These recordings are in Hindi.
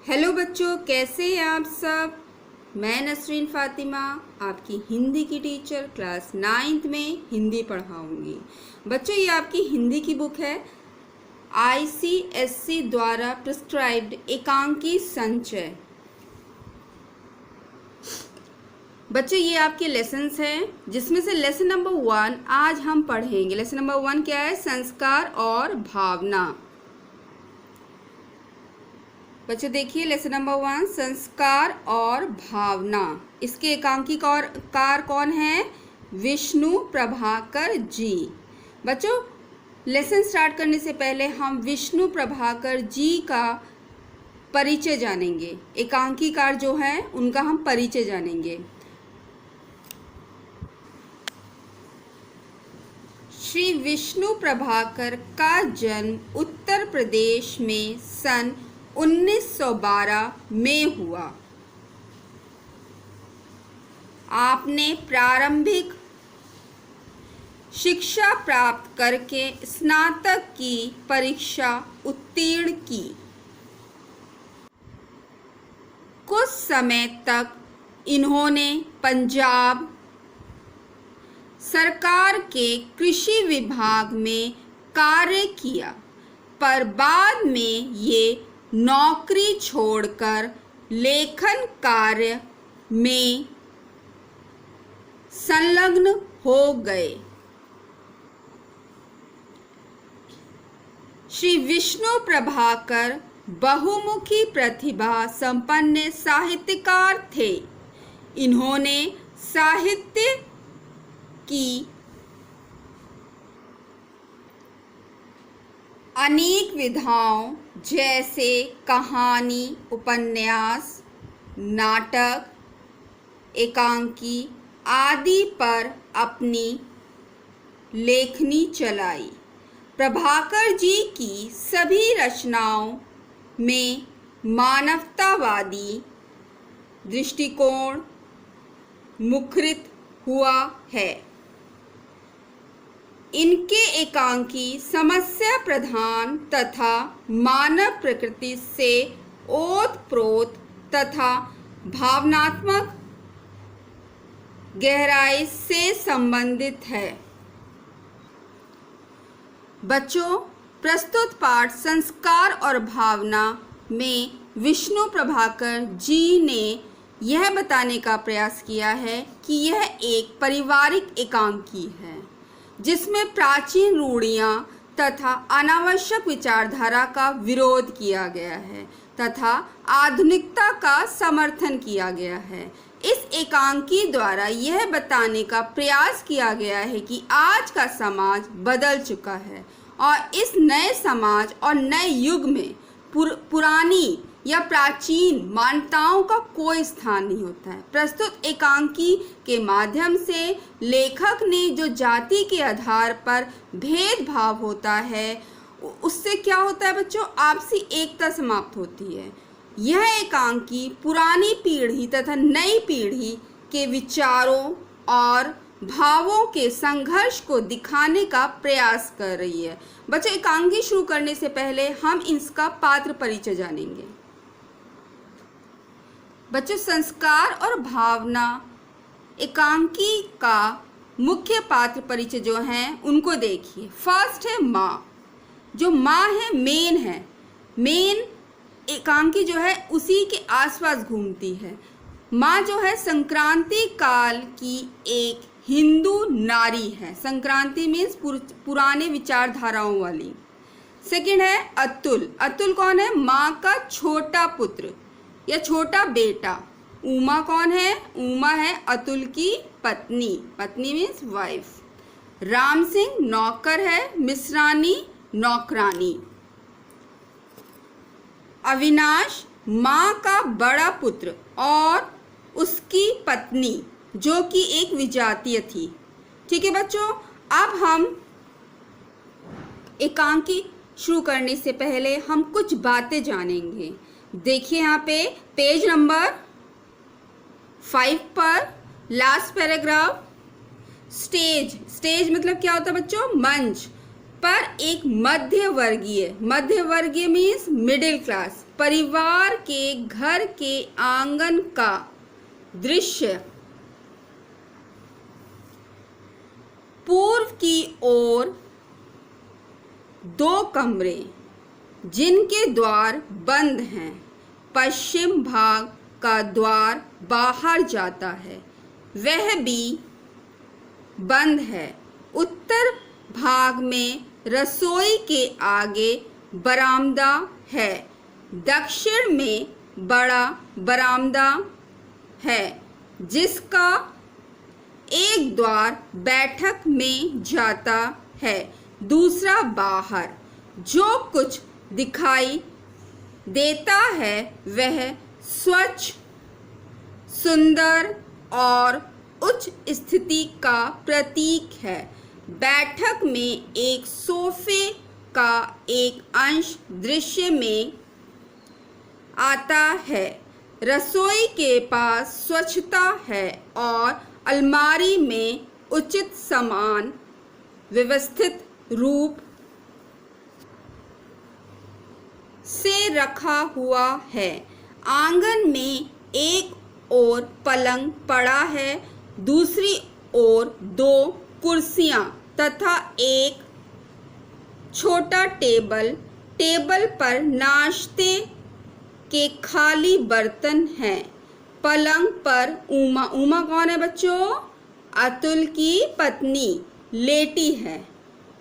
हेलो बच्चों, कैसे हैं आप सब। मैं नसरीन फातिमा आपकी हिंदी की टीचर क्लास 9th में हिंदी पढ़ाऊंगी। बच्चों, ये आपकी हिंदी की बुक है ICSC द्वारा प्रिस्क्राइब्ड एकांकी संचय। बच्चों, ये आपके लेसन्स हैं जिसमें से लेसन नंबर 1 आज हम पढ़ेंगे। लेसन नंबर 1 क्या है? संस्कार और भावना। बच्चों देखिए, लेसन नंबर 1 संस्कार और भावना। इसके एकांकीकार कौन है? विष्णु प्रभाकर जी। बच्चों, लेसन स्टार्ट करने से पहले हम विष्णु प्रभाकर जी का परिचय जानेंगे। एकांकीकार जो है उनका हम परिचय जानेंगे। श्री विष्णु प्रभाकर का जन्म उत्तर प्रदेश में सन 1912 में हुआ। आपने प्रारंभिक शिक्षा प्राप्त करके स्नातक की परीक्षा उत्तीर्ण की। कुछ समय तक इन्होंने पंजाब सरकार के कृषि विभाग में कार्य किया, पर बाद में ये नौकरी छोड़कर लेखन कार्य में संलग्न हो गए। श्री विष्णु प्रभाकर बहुमुखी प्रतिभा संपन्न साहित्यकार थे। इन्होंने साहित्य की अनेक विधाओं जैसे कहानी, उपन्यास, नाटक, एकांकी आदि पर अपनी लेखनी चलाई। प्रभाकर जी की सभी रचनाओं में मानवतावादी दृष्टिकोण मुखरित हुआ है। इनके एकांकी समस्या प्रधान तथा मानव प्रकृति से ओतप्रोत तथा भावनात्मक गहराई से संबंधित है। बच्चों, प्रस्तुत पाठ संस्कार और भावना में विष्णु प्रभाकर जी ने यह बताने का प्रयास किया है कि यह एक पारिवारिक एकांकी है जिसमें प्राचीन रूढ़ियाँ तथा अनावश्यक विचारधारा का विरोध किया गया है तथा आधुनिकता का समर्थन किया गया है। इस एकांकी द्वारा यह बताने का प्रयास किया गया है कि आज का समाज बदल चुका है और इस नए समाज और नए युग में पुरानी या प्राचीन मान्यताओं का कोई स्थान नहीं होता है। प्रस्तुत एकांकी के माध्यम से लेखक ने जो जाति के आधार पर भेदभाव होता है उससे क्या होता है बच्चों? आपसी एकता समाप्त होती है। यह एकांकी पुरानी पीढ़ी तथा नई पीढ़ी के विचारों और भावों के संघर्ष को दिखाने का प्रयास कर रही है। बच्चों, एकांकी शुरू करने से पहले हम इसका पात्र परिचय जानेंगे। बच्चों, संस्कार और भावना एकांकी का मुख्य पात्र परिचय जो हैं उनको देखिए। फर्स्ट है माँ। जो माँ है, मेन एकांकी जो है उसी के आसपास घूमती है। माँ जो है संक्रांति काल की एक हिंदू नारी है। संक्रांति मीन्स पुराने विचारधाराओं वाली। सेकंड है अतुल। अतुल कौन है? माँ का छोटा पुत्र या छोटा बेटा। उमा कौन है? उमा है अतुल की पत्नी। पत्नी मीन्स वाइफ। राम सिंह नौकर है, मिश्रानी नौकरानी। अविनाश माँ का बड़ा पुत्र और उसकी पत्नी जो कि एक विजातीय थी। ठीक है बच्चों, अब हम एकांकी शुरू करने से पहले हम कुछ बातें जानेंगे। देखिए यहाँ पे पेज नंबर 5 पर लास्ट पैराग्राफ। स्टेज मतलब क्या होता है बच्चों? मंच। पर एक मध्यवर्गीय मीन्स मिडिल क्लास परिवार के घर के आंगन का दृश्य पूर्व की ओर 2 कमरे जिनके द्वार बंद हैं, पश्चिम भाग का द्वार बाहर जाता है, वह भी बंद है। उत्तर भाग में रसोई के आगे बरामदा है, दक्षिण में बड़ा बरामदा है जिसका एक द्वार बैठक में जाता है, दूसरा बाहर। जो कुछ दिखाई देता है वह स्वच्छ, सुंदर और उच्च स्थिति का प्रतीक है। बैठक में एक सोफे का एक अंश दृश्य में आता है। रसोई के पास स्वच्छता है और अलमारी में उचित सामान व्यवस्थित रूप से रखा हुआ है। आंगन में एक ओर पलंग पड़ा है, दूसरी ओर 2 कुर्सियां तथा एक छोटा टेबल पर नाश्ते के खाली बर्तन हैं। पलंग पर उमा कौन है बच्चों? अतुल की पत्नी लेटी है।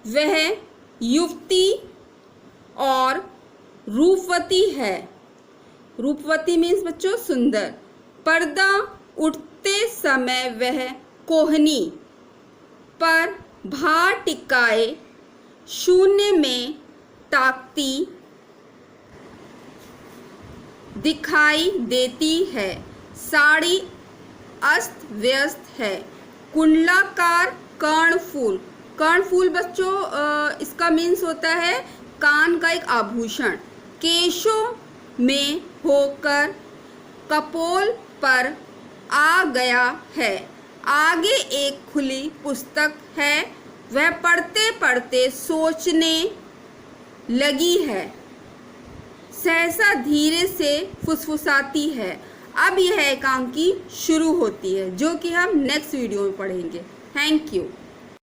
वह युवती और रूपवती है। रूपवती मीन्स बच्चों सुंदर। पर्दा उठते समय वह कोहनी पर भार टिकाए शून्य में ताकती दिखाई देती है। साड़ी अस्त व्यस्त है। कुंडलाकार कर्णफूल बच्चों इसका मीन्स होता है कान का एक आभूषण। केशों में होकर कपोल पर आ गया है। आगे एक खुली पुस्तक है। वह पढ़ते पढ़ते सोचने लगी है। सहसा धीरे से फुसफुसाती है। अब यह एकांकी शुरू होती है जो कि हम नेक्स्ट वीडियो में पढ़ेंगे। Thank you.